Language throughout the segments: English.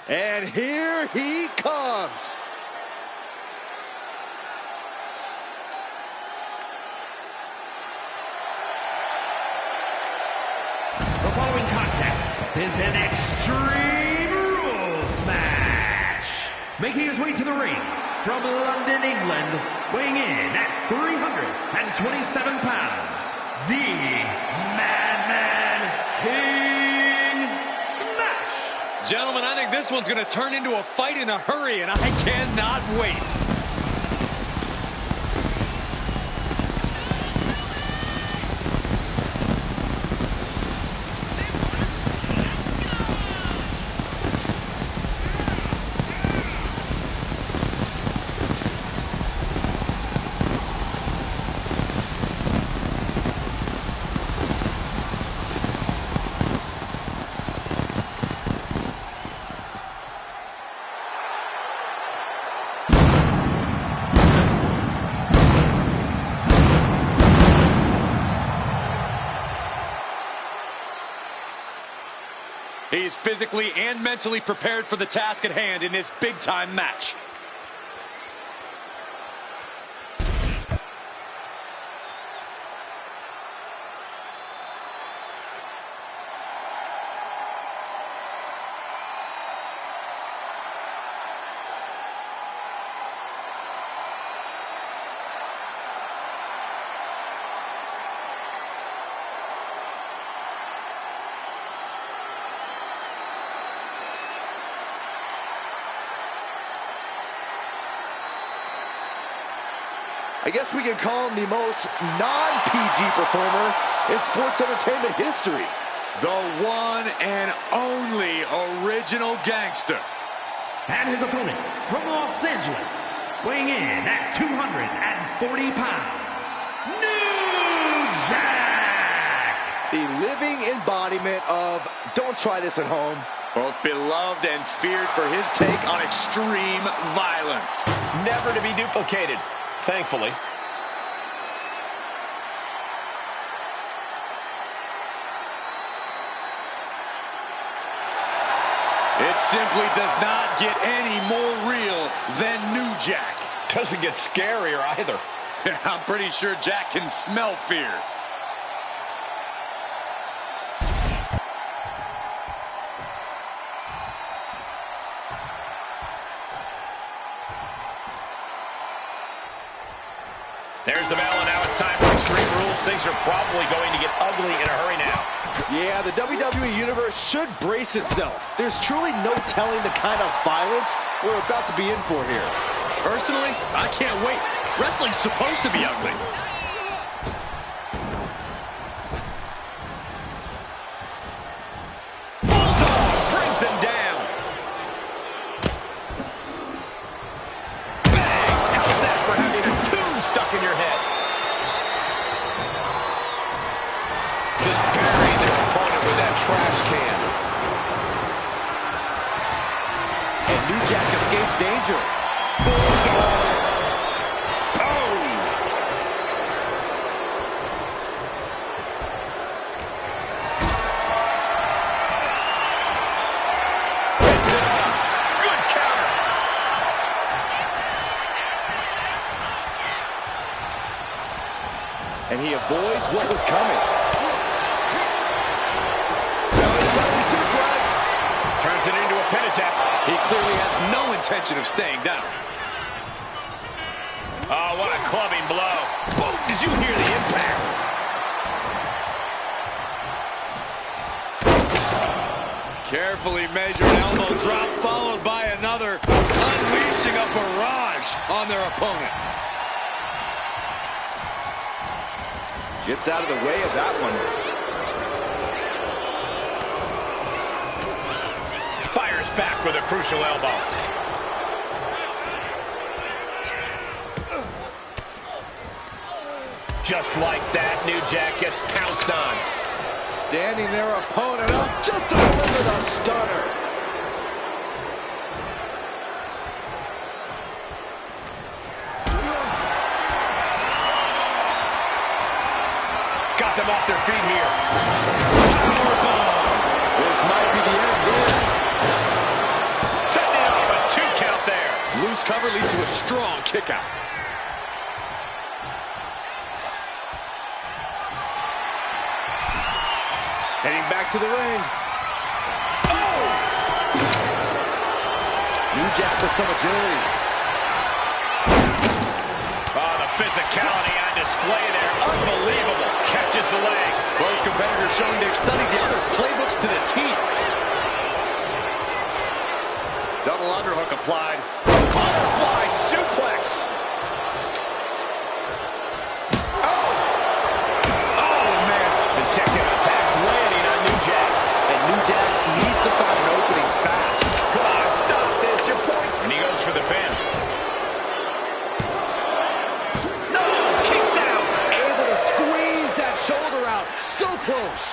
And here he comes. The following contest is an Extreme Rules match. Making his way to the ring from London, England, weighing in at 327 pounds, the Madman King Smash. Gentlemen, I think this one's going to turn into a fight in a hurry, and I cannot wait. He's physically and mentally prepared for the task at hand in this big-time match. I guess we can call him the most non-PG performer in sports entertainment history. The one and only original gangster. And his opponent from Los Angeles, weighing in at 240 pounds, New Jack! The living embodiment of don't try this at home. Both beloved and feared for his take on extreme violence. Never to be duplicated. Thankfully. It simply does not get any more real than New Jack. Doesn't get scarier either. I'm pretty sure Jack can smell fear. There's the bell, and now it's time for Extreme Rules. Things are probably going to get ugly in a hurry now. Yeah, the WWE Universe should brace itself. There's truly no telling the kind of violence we're about to be in for here. Personally, I can't wait. Wrestling's supposed to be ugly. Bulldog brings them down. Bang! How's that for having a tune stuck in your head? Just burying their opponent with that trash can. And New Jack escapes danger. And he avoids what was coming. Turns it into a pin attempt. He clearly has no intention of staying down. Oh, what a clubbing blow. Boom! Did you hear the impact? Carefully measured elbow drop followed by another, unleashing a barrage on their opponent. Gets out of the way of that one. Fires back with a crucial elbow. Just like that, New Jack gets pounced on. Standing their opponent up just to deliver the stunner. Got them off their feet here. Powerbomb. This might be the end here. knockout. Heading back to the ring. Oh! New Jack with some agility. Oh, the physicality on display there. Unbelievable. Catches the leg. Both competitors showing they've studied the other's playbooks to the teeth. Double underhook applied. Butterfly suplex. Oh, man. The second attack's landing on New Jack. And New Jack needs to find an opening fast. Come on, stop this. Your points. And he goes for the pin. No, kicks out. Able to squeeze that shoulder out. So close.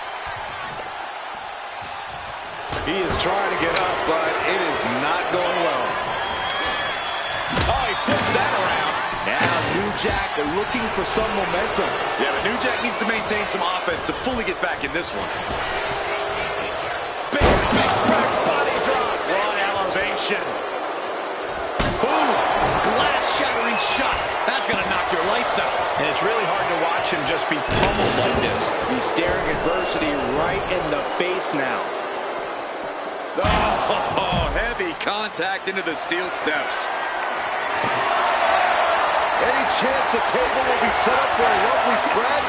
He is trying to get up, but it is not going well. Oh, he flips that around. Now New Jack looking for some momentum. Yeah, but New Jack needs to maintain some offense to fully get back in this one. Big back body drop. One elevation. Boom! Glass-shattering shot. That's going to knock your lights out. And it's really hard to watch him just be pummeled like this. He's staring adversity right in the face now. Oh, heavy contact into the steel steps. Any chance the table will be set up for a lovely spread?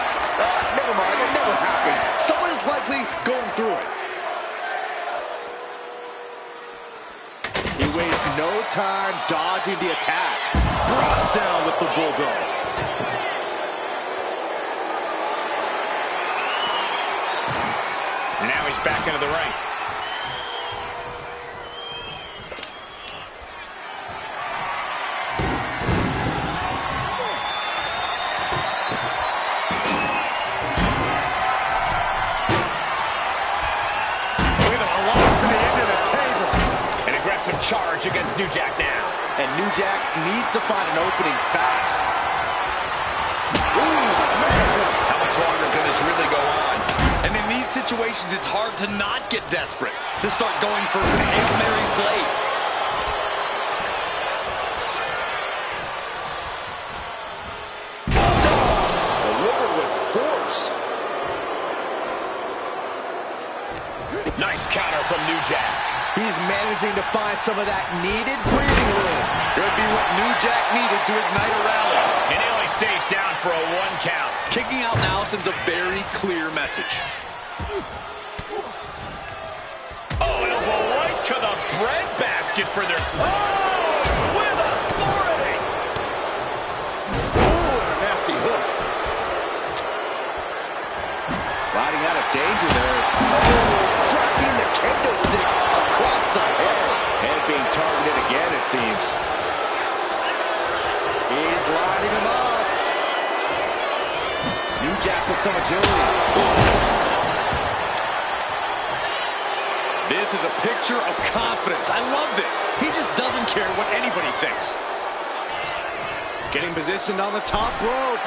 Never mind, it never happens. Someone is likely going through it. He wastes no time dodging the attack. Brought down with the bulldog. And now he's back into the ring. Charge against New Jack now. And New Jack needs to find an opening fast. Ooh, man. How much longer can this really go on? And in these situations, it's hard to not get desperate, to start going for Hail Mary plays. Delivered with force. Nice counter from New Jack. He's managing to find some of that needed breathing room. Could be what New Jack needed to ignite a rally. And he only stays down for a 1 count. Kicking out now sends a very clear message. Oh, elbow right to the breadbasket for their... Oh, with authority. Ooh, and a nasty hook. Sliding out of danger there. Oh, tracking the kendo stick across the head. Head being targeted again, it seems. He's lining him up. New Jack with some agility. This is a picture of confidence. I love this. He just doesn't care what anybody thinks. Getting positioned on the top rope.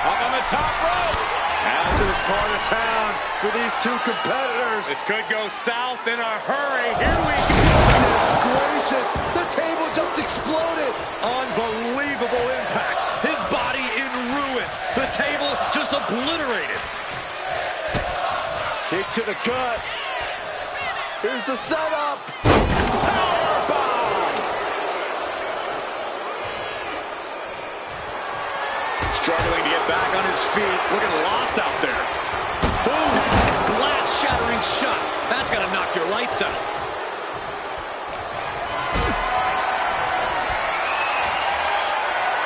Up on the top rope. After this part of town for these two competitors. This could go south in a hurry. Here we go. Goodness gracious. The table just exploded. Unbelievable impact. His body in ruins. The table just obliterated. Kick to the gut. Here's the setup. Powerbomb. Struggling to get back on his feet. Looking lost out there. Boom. Glass-shattering shot. That's going to knock your lights out.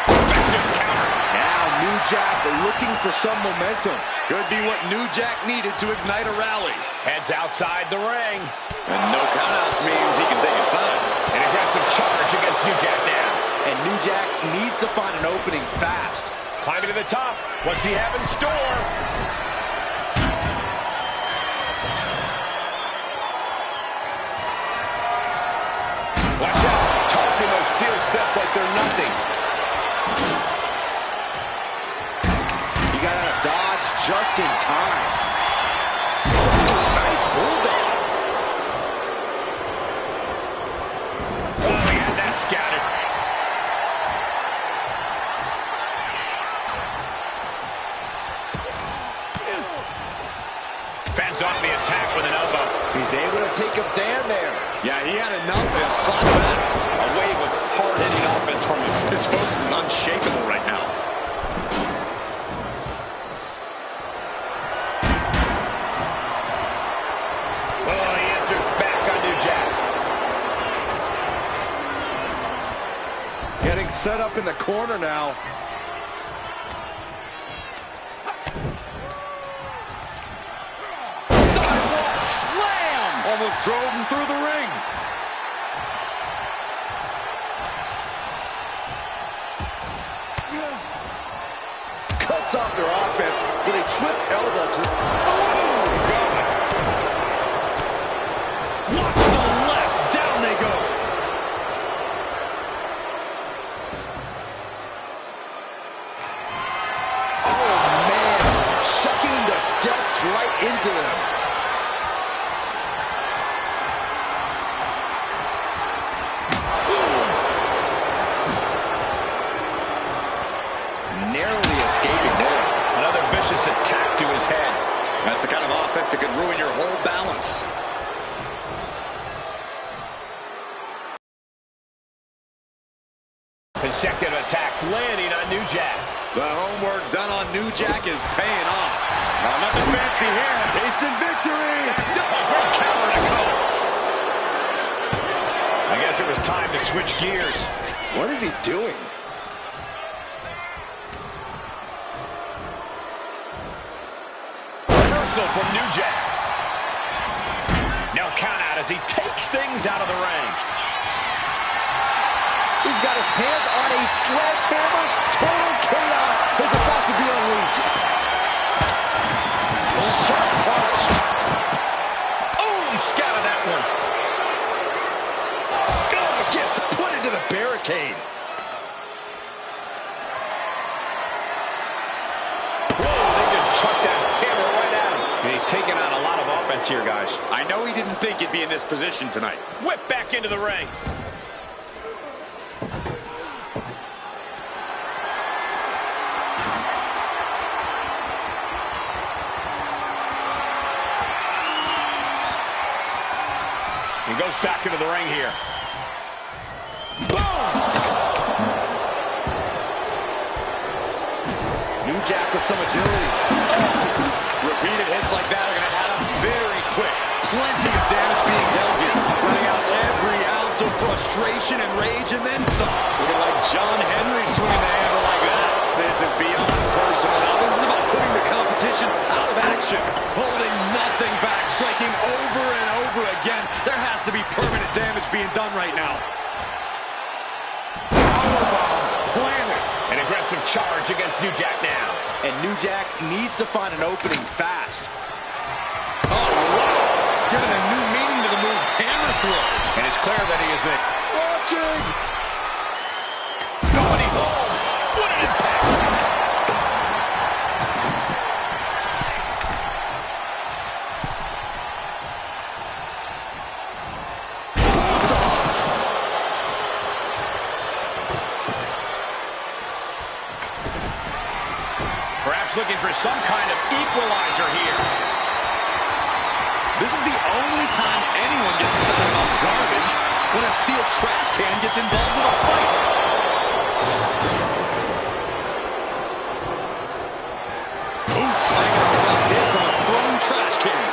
Effective counter. Now New Jack looking for some momentum. Could be what New Jack needed to ignite a rally. Heads outside the ring. And no countouts means he can take his time. An aggressive charge against New Jack now. And New Jack needs to find an opening fast. Climbing to the top. What's he have in store? Watch out. Tossing those steel steps like they're nothing. He got out of dodge just in time. Nice bulldog. Oh, he had that scouted. Fends off the attack with an elbow. He's able to take a stand there. Yeah, he had enough and fought back. A wave of hard-hitting offense from him. His focus is unshakable right now. Oh, he answers back on New Jack. Getting set up in the corner now. Sidewalk slam! Almost drove him through the ring. Cuts off their offense with a swift elbow to... Oh, God. Watch the left. Down they go. Oh, man. Chucking the steps right into them. Narrowly escaping there. Another vicious attack to his head. That's the kind of offense that could ruin your whole balance. Consecutive attacks landing on New Jack. The homework done on New Jack is paying off. Nothing fancy here. Tasting victory. Great counter to cover. I guess it was time to switch gears. What is he doing? Reversal from New Jack. No count out as he takes things out of the ring. He's got his hands on a sledgehammer. Total chaos is about to be unleashed. Sharp punch. Oh, he scattered that one. Oh, gets put into the barricade. Whoa, they just chucked that hammer right at him. And he's taking on a lot of offense here, guys. I know he didn't think he'd be in this position tonight. Whip back into the ring. He goes back into the ring here. Boom! New Jack with some agility. Repeated hits like that are going to add up very quick. Plenty of damage being dealt here. Running out every ounce of frustration and rage and then some. Looking like John Henry swinging the hammer like that. This is beyond personal. Now this is about putting the competition out of action. Holding nothing back. Striking over and over again. There has to be permanent damage being done right now. Powerbomb planted. An aggressive charge against New Jack now. And New Jack needs to find an opening fast. Oh, wow. Giving a new meaning to the move, hammer throw. And it's clear that he is Watching. nobody home. What an impact. Perhaps looking for some kind of equalizer here. This is the only time anyone gets excited about garbage, when a steel trash can gets involved with a fight. Oops, taking a rough hit from a thrown trash can.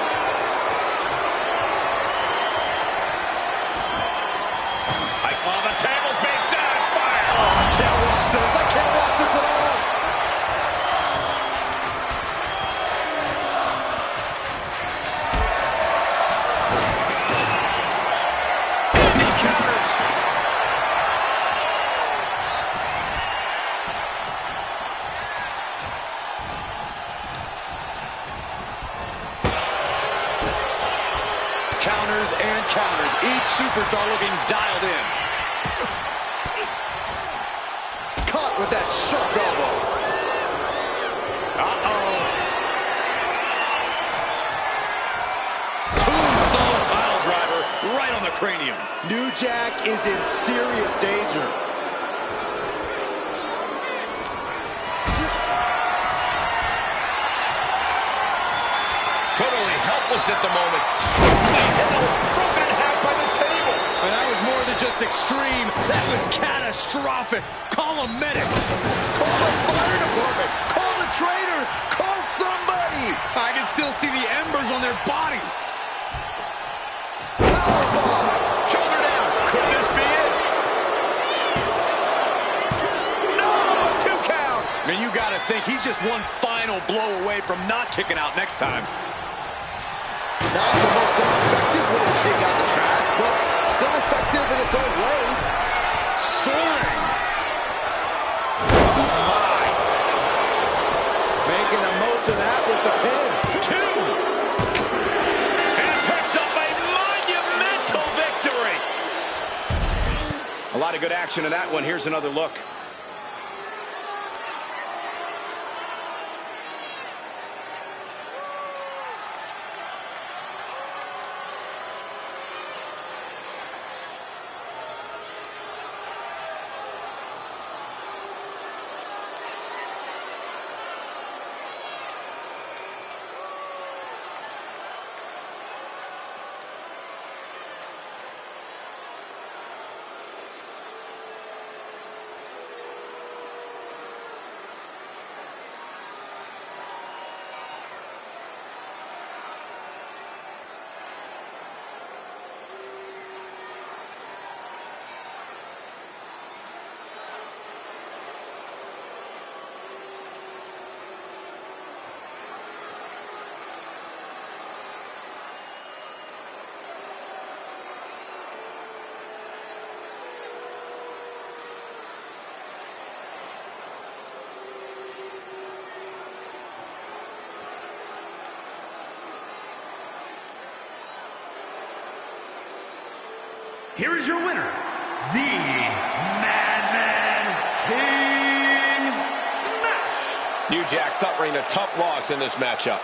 On the table, face out, fire. I can't watch this. I can't watch this at all. And he counters. Counters and counters. Each superstar looking dialed in. Caught with that sharp elbow. Uh-oh. Tombstone pile driver right on the cranium. New Jack is in serious danger. Could only help powerless at the moment. Broken in half by the table. And that was more than just extreme. That was catastrophic. Call a medic. Call the fire department. Call the trainers. Call somebody. I can still see the embers on their body. Shoulder down. Could this be it? No! 2 count. I mean, you got to think he's just one final blow away from not kicking out next time. Not the most effective way to take out the trash, but still effective in its own way. Soaring. Oh, my. Making the most of that with the pin. 2. And it picks up a monumental victory. A lot of good action in that one. Here's another look. Here is your winner, the Madman King Smash. New Jack suffering a tough loss in this matchup.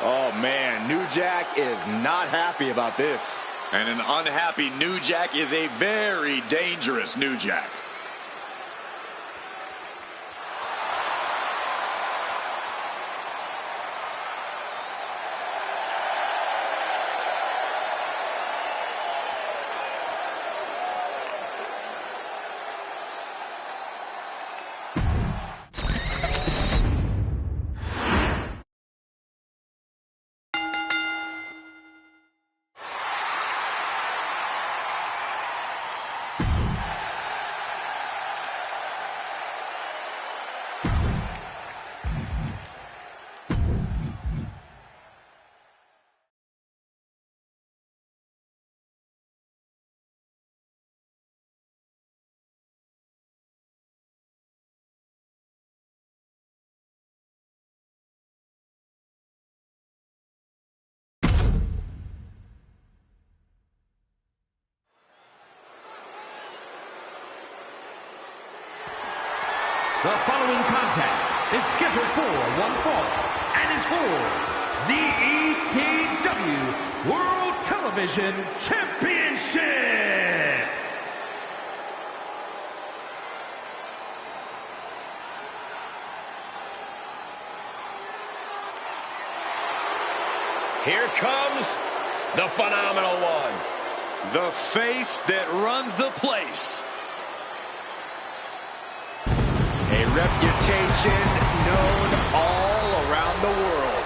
Oh, man, New Jack is not happy about this. And an unhappy New Jack is a very dangerous New Jack. The following contest is scheduled for one fall and is for the ECW World Television Championship. Here comes the phenomenal one. The face that runs the place. A reputation known all around the world.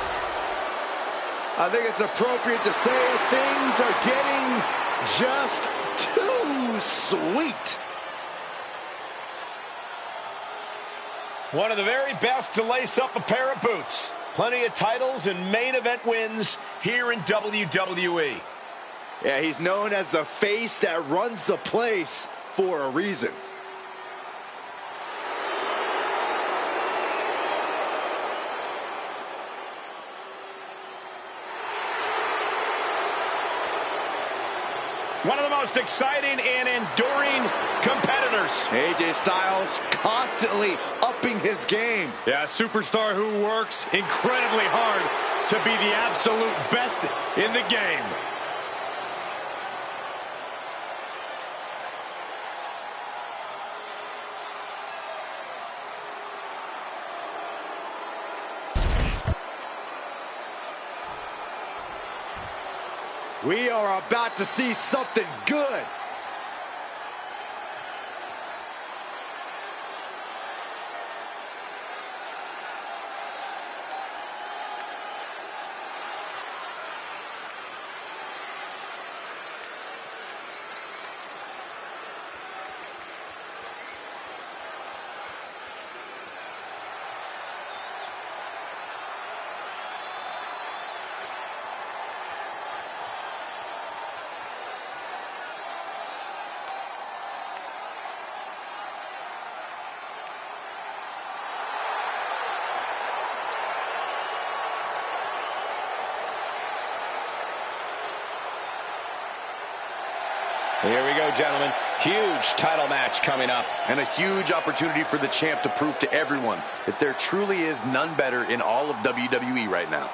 I think it's appropriate to say things are getting just too sweet. One of the very best to lace up a pair of boots. Plenty of titles and main event wins here in WWE. Yeah, he's known as the face that runs the place for a reason. One of the most exciting and enduring competitors. AJ Styles constantly upping his game. Yeah, a superstar who works incredibly hard to be the absolute best in the game. We are about to see something good. Here we go, gentlemen. Huge title match coming up. And a huge opportunity for the champ to prove to everyone that there truly is none better in all of WWE right now.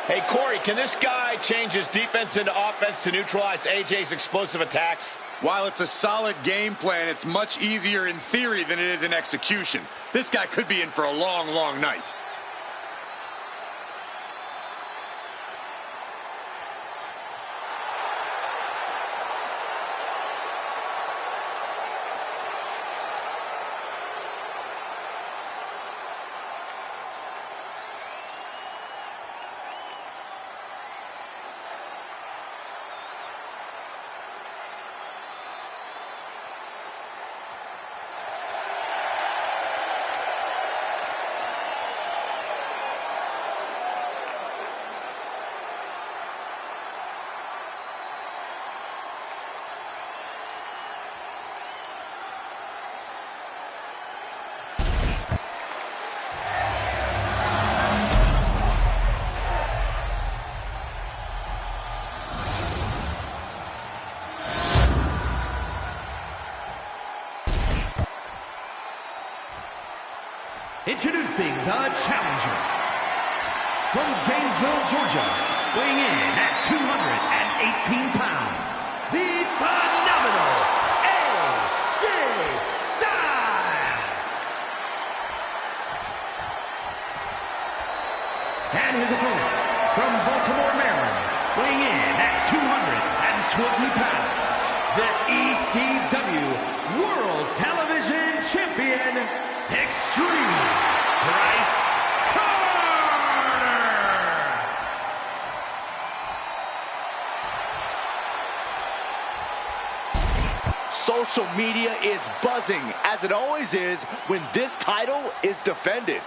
Hey, Corey, can this guy change his defense into offense to neutralize AJ's explosive attacks? While it's a solid game plan, it's much easier in theory than it is in execution. This guy could be in for a long, long night. Introducing the challenger from Gainesville, Georgia, weighing in at 218 pounds, the phenomenal AJ Styles. And his opponent from Baltimore, Maryland, weighing in at 220 pounds, the ECW World Television Champion, Extreme Bryce Carter. Social media is buzzing, as it always is when this title is defended.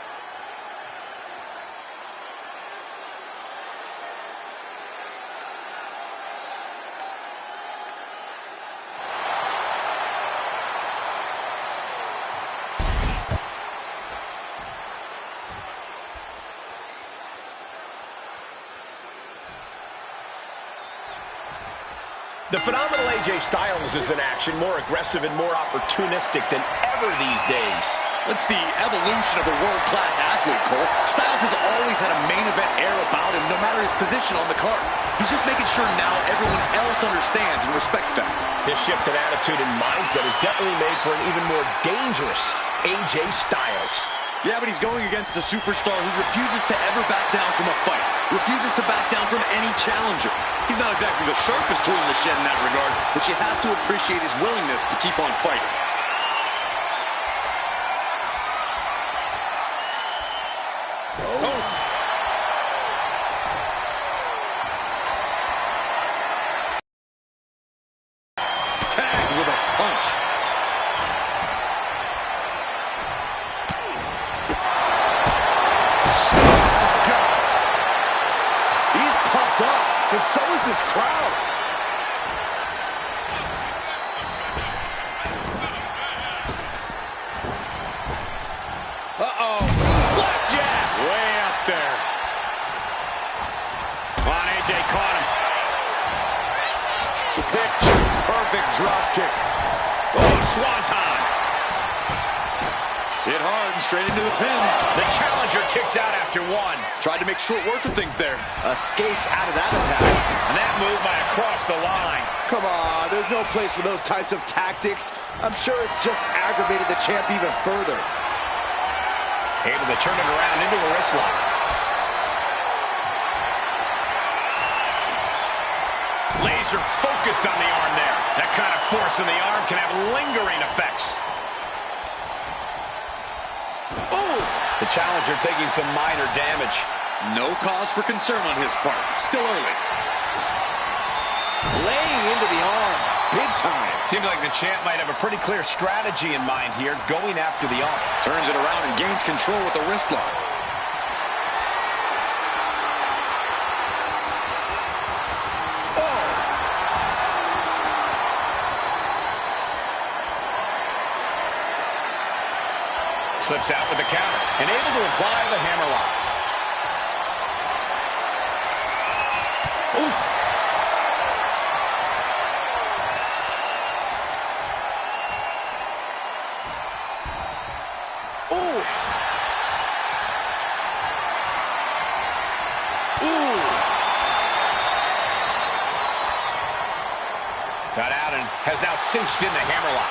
The phenomenal AJ Styles is in action, more aggressive and more opportunistic than ever these days. It's the evolution of a world-class athlete, Cole. Styles has always had a main event air about him, no matter his position on the card. He's just making sure now everyone else understands and respects that. His shift in attitude and mindset has definitely made for an even more dangerous AJ Styles. Yeah, but he's going against a superstar who refuses to ever back down from a fight, refuses to back down from any challenger. He's not exactly the sharpest tool in the shed in that regard, but you have to appreciate his willingness to keep on fighting. Tagged with a punch. He's pumped up, and so is this crowd. Uh-oh. Flapjack. Way up there. Come on, AJ caught him. Picture perfect drop kick. Oh, swanton. Hit hard and straight into the pin. The challenger kicks out after one. Tried to make short work of things there. Escapes out of that attack. And that move by across the line. Come on, there's no place for those types of tactics. I'm sure it's just aggravated the champ even further. Able to turn it around into a wrist lock. Laser focused on the arm there. That kind of force in the arm can have lingering effects. Oh! The challenger taking some minor damage. No cause for concern on his part. It's still early. Laying into the arm. Big time. Seems like the champ might have a pretty clear strategy in mind here, going after the arm. Turns it around and gains control with a wrist lock. Slips out with the counter and able to apply the hammerlock. Oof. Oof. Ooh. Got out and has now cinched in the hammerlock.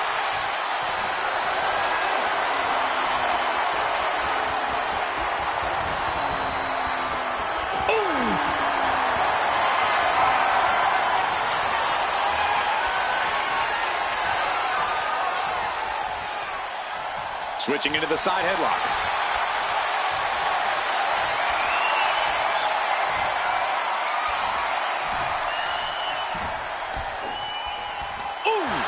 Switching into the side headlock. Ooh!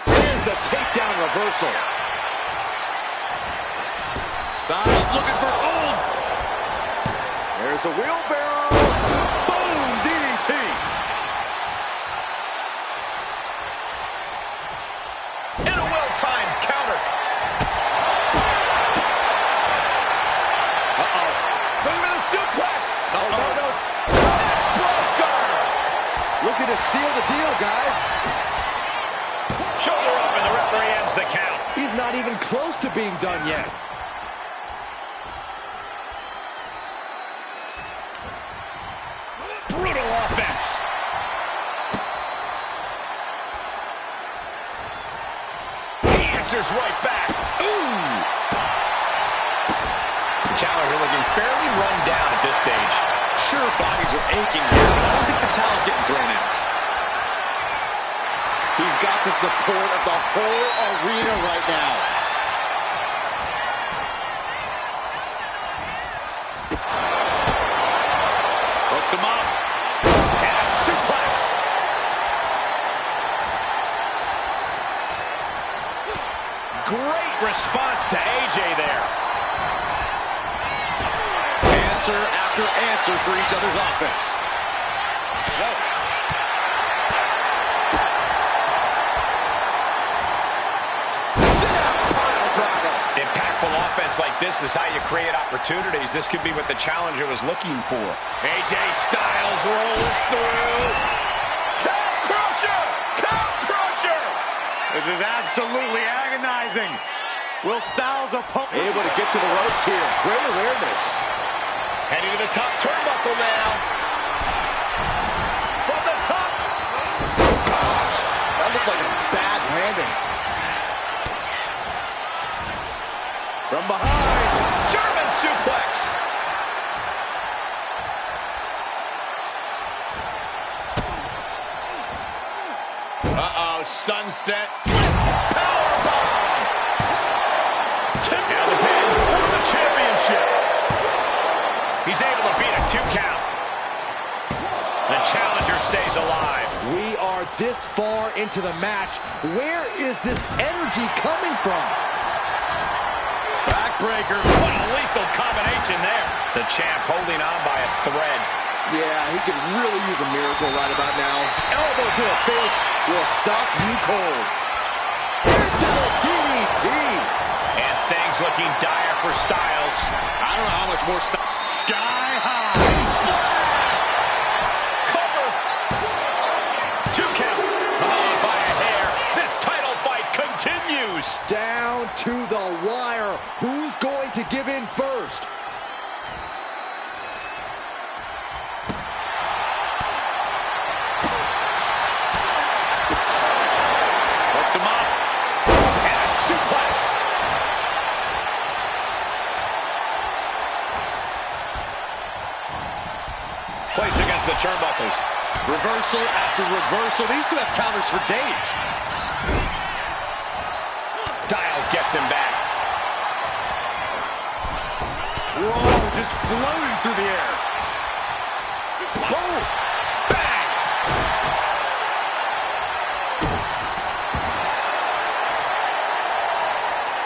There's a takedown reversal. Styles looking for oomph. There's a wheelbarrow. Boom! DDT. And a well-timed counter. Uh-oh. Looking for the suplex. No. Broker. Looking to seal the deal, guys. Shoulder up and the referee ends the count. He's not even close to being done yet. Brutal offense. He answers right back. Ooh! The challenger looking fairly run down at this stage. Sure, bodies are aching here, but I don't think the towel's getting thrown in. He's got the support of the whole arena right now. Hooked him up. And a suplex. Great response to AJ there. Answer after answer for each other's offense. Impactful offense like this is how you create opportunities. This could be what the challenger was looking for. AJ Styles rolls through. Calf crusher! Calf crusher! This is absolutely agonizing. Will Styles opponent Able to get to the ropes here. Great awareness. Heading to the top turnbuckle now. From behind. German suplex. Uh-oh, sunset. Powerbomb. Now the pin for the championship. He's able to beat a 2 count. The challenger stays alive. We are this far into the match. Where is this energy coming from? Backbreaker. What a lethal combination there. The champ holding on by a thread. Yeah, he could really use a miracle right about now. Elbow to the face will stop you cold. Into the DDT. And things looking dire for Styles. I don't know how much more Sky high. Splash! Cover. 2 count. By a hair. This title fight continues. Down to the wire. Who's going to give in first? Hooked him up. And a suplex. Placed against the turnbuckles. Reversal after reversal. These two have counters for days. Styles gets him back. Whoa, just floating through the air. Boom! Bang!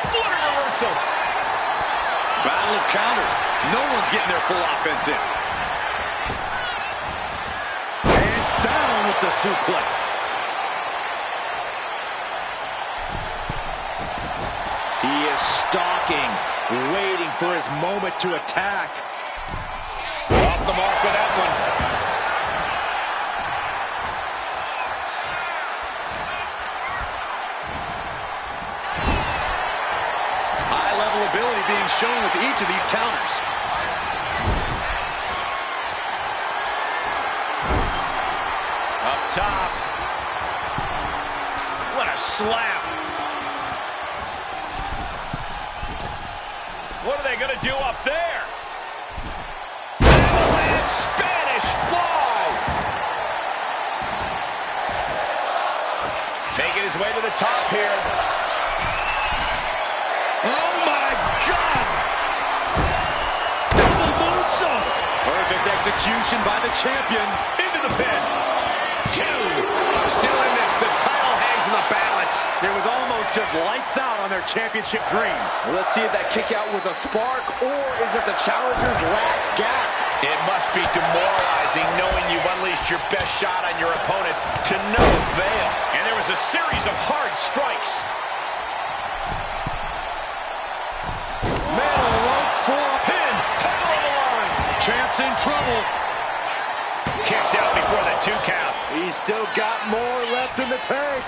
What a reversal! Battle of counters. No one's getting their full offense in. And down with the suplex. He is stalking, waiting for his moment to attack. Off the mark with that one. High-level ability being shown with each of these counters. Up top. What a slap. What are they going to do up there? Avalanche Spanish fly. Making his way to the top here. Oh, my God! Double moonsault! Perfect execution by the champion. Into the pin. 2. Still in this. The title hangs in the balance. It was almost just lights out on their championship dreams. Let's see if that kick out was a spark, or is it the challenger's last gasp? It must be demoralizing knowing you've unleashed your best shot on your opponent to no avail. And there was a series of hard strikes. Man on the rope for a Pin. Title on the line. champ's in trouble. Kicks out before the 2 count. He's still got more left in the tank.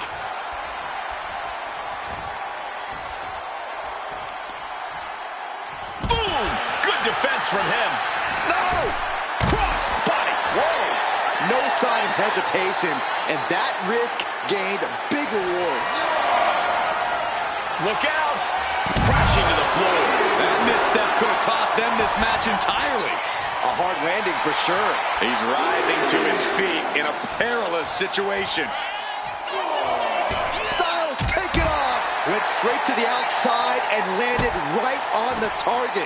Boom! Good defense from him. No! Cross body. Whoa! No sign of hesitation, and that risk gained big rewards. Look out. Crashing to the floor. That misstep could have cost them this match entirely. A hard landing for sure. He's rising to his feet in a perilous situation. Styles, take it off! Went straight to the outside and landed right on the target.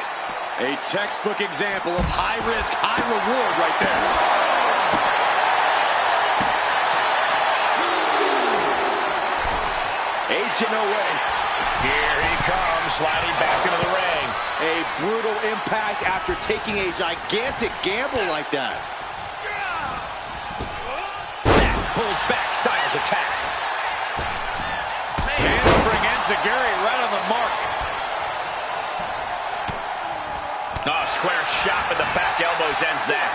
A textbook example of high risk, high reward right there. Aging away. Here he comes, sliding back into the ring. A brutal impact after taking a gigantic gamble like that. That pulls back Styles' attack. Handspring enziguri right on the mark. Oh, square shot with the back elbows ends that.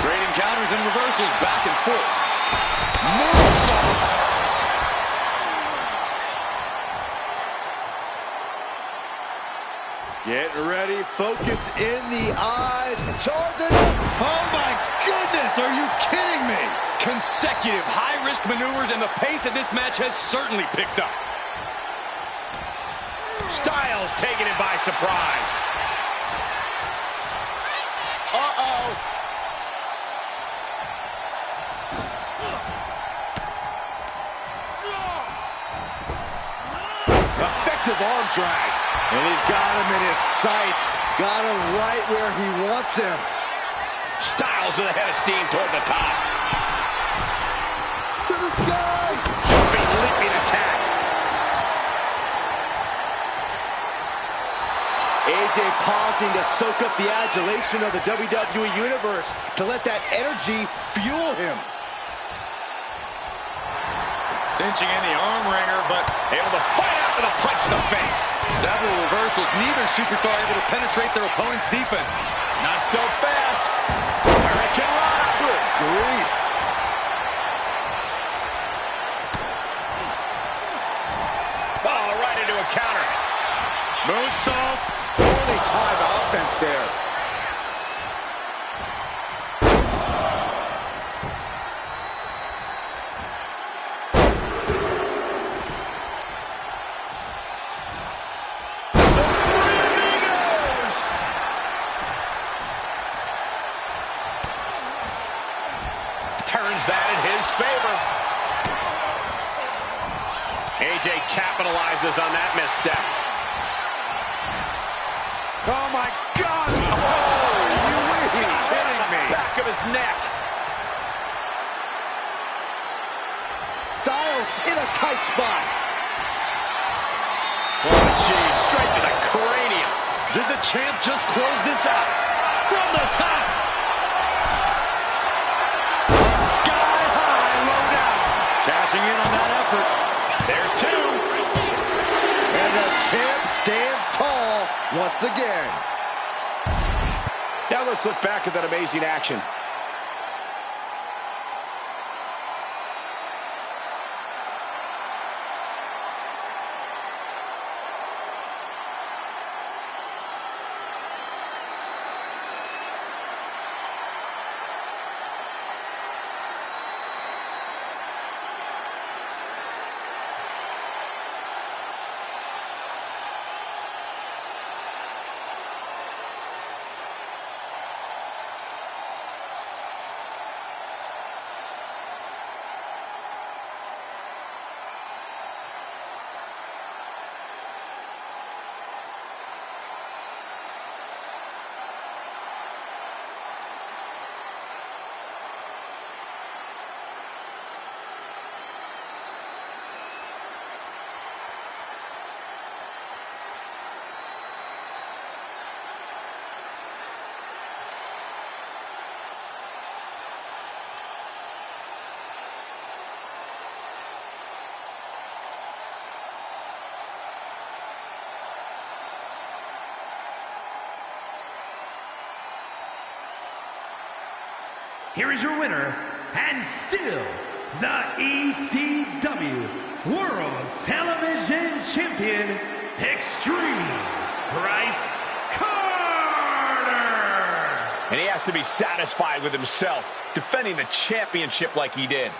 Trading counters and reversals back and forth. Moonsault. Get ready, focus in the eyes, charging up. Oh my goodness, are you kidding me? Consecutive high-risk maneuvers, and the pace of this match has certainly picked up. Styles taking him by surprise. Uh-oh. Effective arm drag. And he's got him in his sights. Got him right where he wants him. Styles with a head of steam toward the top. To the sky. Jumping, leaping attack. AJ pausing to soak up the adulation of the WWE Universe to let that energy fuel him. Cinching in the arm wringer, but able to fight out with a punch to the face. Several reversals. Neither superstar able to penetrate their opponent's defense. Not so fast. Hurricane Rana. Good grief. Oh, right into a counter. Moonsault. Poorly timed offense there. Turns that in his favor. AJ capitalizes on that misstep. Oh my God! Oh, you kidding me? Back of his neck. Styles in a tight spot. Oh, geez, straight to the cranium. Did the champ just close this out? From the top. Cashing in on that effort. There's two. And the champ stands tall once again. Now let's look back at that amazing action. Here is your winner, and still the ECW World Television Champion, Extreme Bryce Carter. And he has to be satisfied with himself, defending the championship like he did.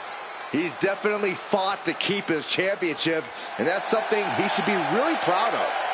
He's definitely fought to keep his championship, and that's something he should be really proud of.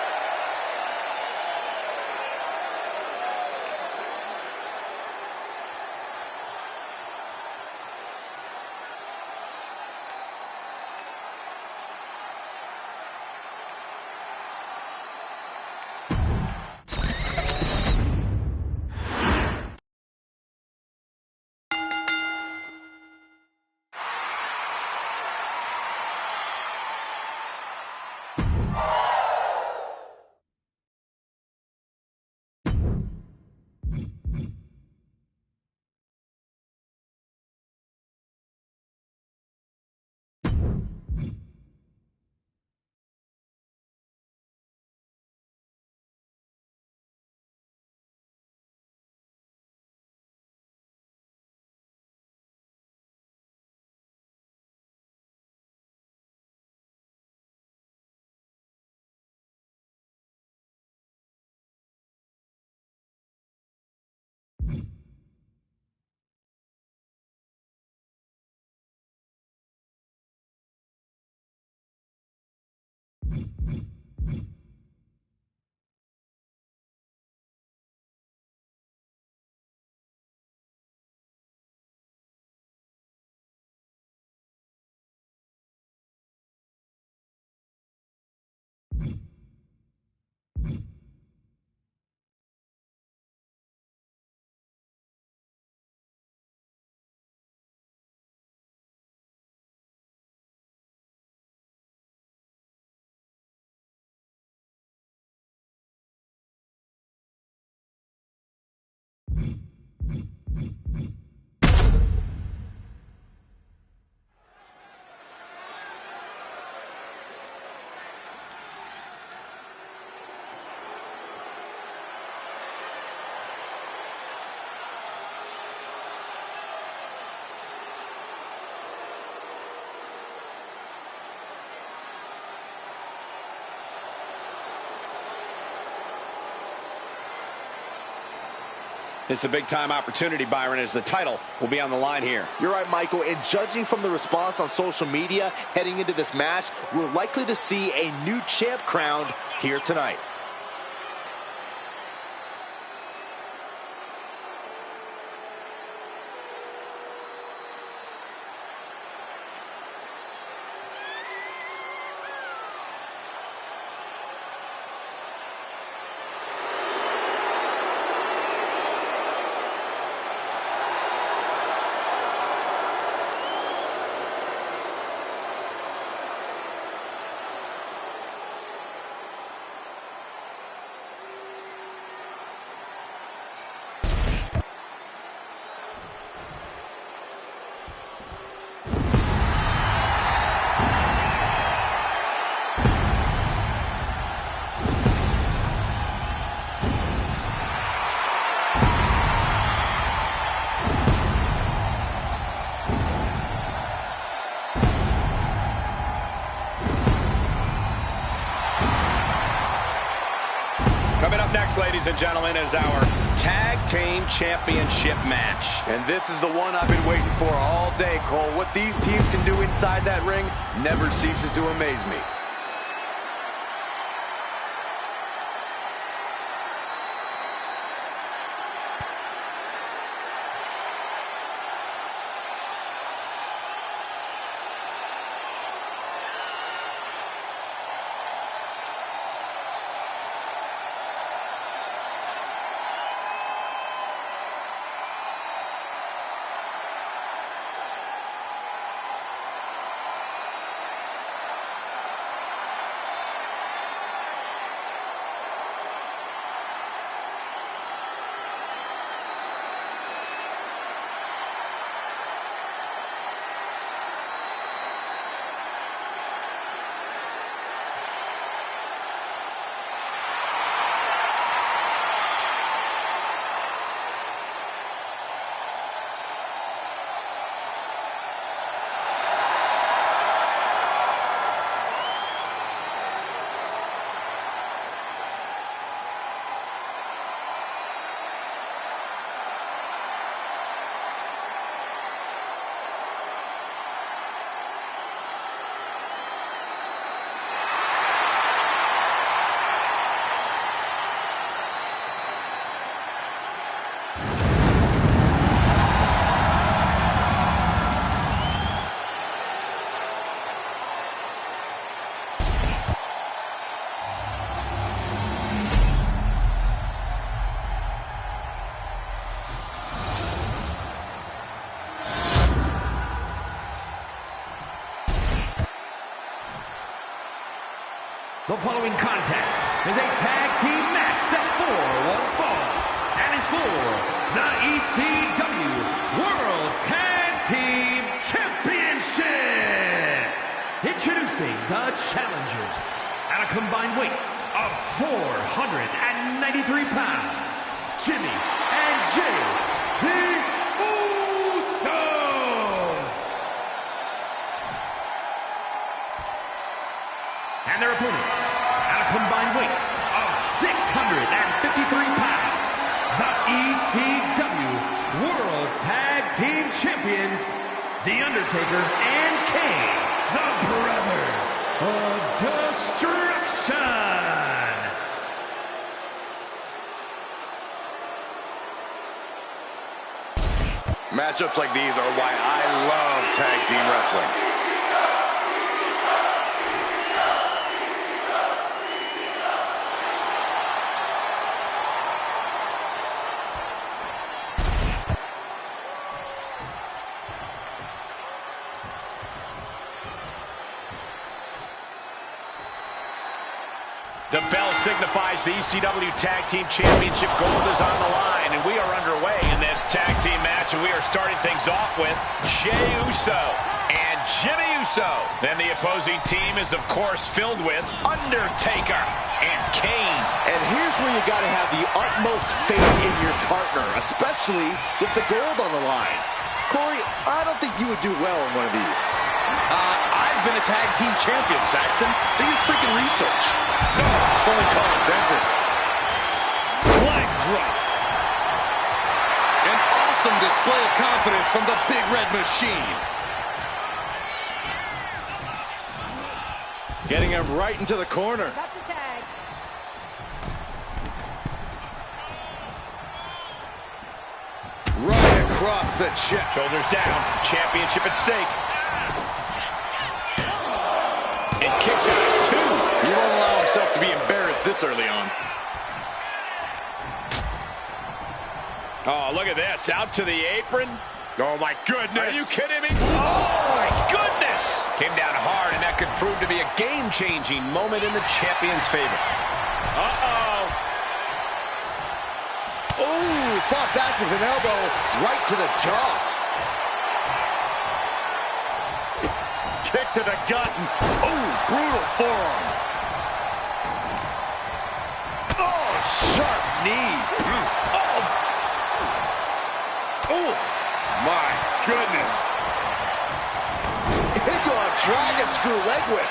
It's a big-time opportunity, Byron, as the title will be on the line here. You're right, Michael, and judging from the response on social media heading into this match, we're likely to see a new champ crowned here tonight. Coming up next, ladies and gentlemen, is our Tag Team Championship match. And this is the one I've been waiting for all day, Cole. What these teams can do inside that ring never ceases to amaze me. The following contest is a tag team match set for one fall and is for the ECW World Tag Team Championship. Introducing the challengers at a combined weight of 493 pounds, Jimmy and Jay, the Usos. And their opponents, at a combined weight of 653 pounds, the ECW World Tag Team Champions, The Undertaker and Kane, the Brothers of Destruction. Matchups like these are why I love tag team wrestling. The bell signifies the ECW Tag Team Championship gold is on the line, and we are underway in this tag team match, and we are starting things off with Jey Uso and Jimmy Uso. Then the opposing team is, of course, filled with Undertaker and Kane. And here's where you got to have the utmost faith in your partner, especially with the gold on the line. Corey, I don't think you would do well in one of these. I've been a tag team champion, Saxton. Do your freaking research. No, it's only called a dentist. Leg drop. awesome display of confidence from the Big Red Machine. Getting him right into the corner. That's a tag. Right across the chest. Shoulders down. Championship at stake. And kicks out at 2. He won't allow himself to be embarrassed this early on. Oh, look at this. Out to the apron. Oh, my goodness. Are you kidding me? Oh, my goodness. Came down hard, and that could prove to be a game-changing moment in the champion's favor. Uh-oh. Oh, fought back with an elbow right to the jaw. Kick to the gut. Oh, brutal forearm. Oh, sharp knee. Oh. Oh, my goodness. Into a dragon screw leg whip.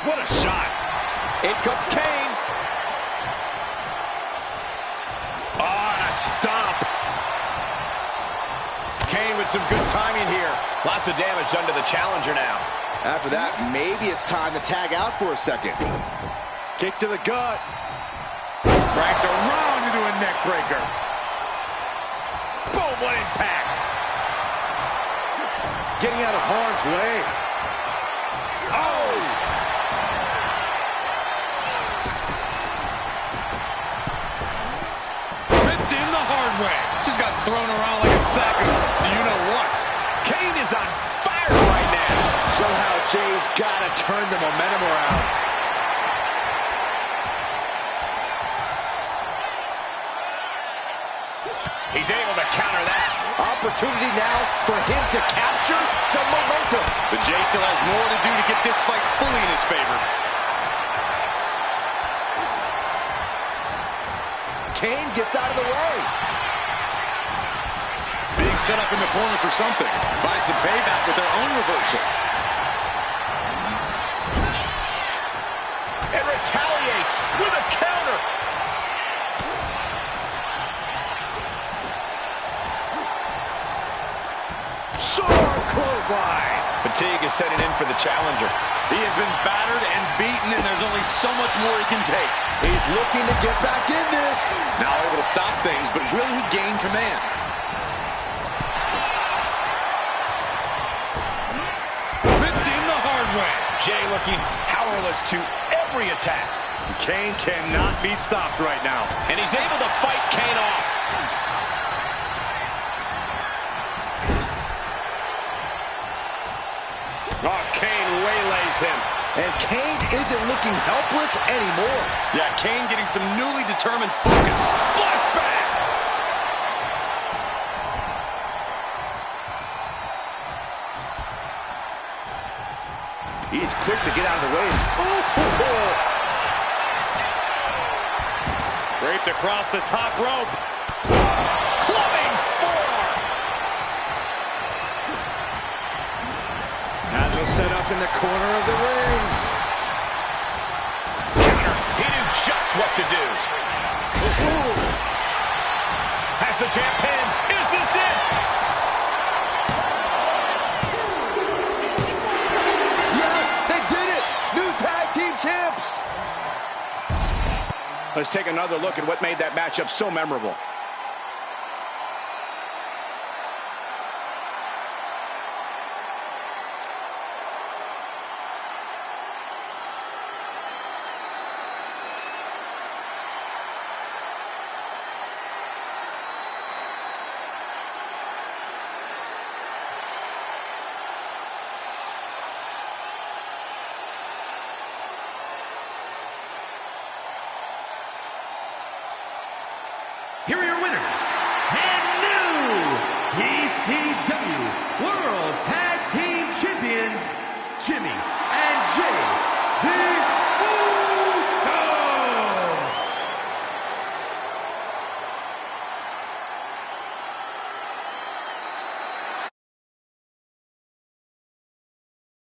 What a shot. In comes Kane. Oh, a stomp. Kane with some good timing here. Lots of damage done to the challenger now. After that, maybe it's time to tag out for a second. Kick to the gut. Cracked around into a neck breaker. Boom, what impact. Getting out of harm's way. Oh! Ripped in the hard way. Just got thrown around like a sack of you-know-what. Kane is on fire right now. Somehow Jay's got to turn the momentum around. He's able to counter that. Opportunity now for him to capture some momentum. But Jay still has more to do to get this fight fully in his favor. Kane gets out of the way. Being set up in the corner for something. Find some payback with their own reversal. And retaliates with a counter. Sharp clothesline. Fatigue is setting in for the challenger. He has been battered and beaten, and there's only so much more he can take. He's looking to get back in this. Now able to stop things, but will he gain command? Ripped in the hard way. Jay looking powerless to every attack. Kane cannot be stopped right now. And he's able to fight Kane off. Oh, Kane waylays him. And Kane isn't looking helpless anymore. Yeah, Kane getting some newly determined focus. Flashback. He's quick to get out of the way. Draped across the top rope. Clubbing forearm. Has him set up in the corner of the ring. Counter. He knew just what to do. Has the champ pinned. Is this it? Yes, they did it. New tag team champs. Let's take another look at what made that matchup so memorable. Here are your winners, and new ECW World Tag Team Champions, Jimmy and Jay, the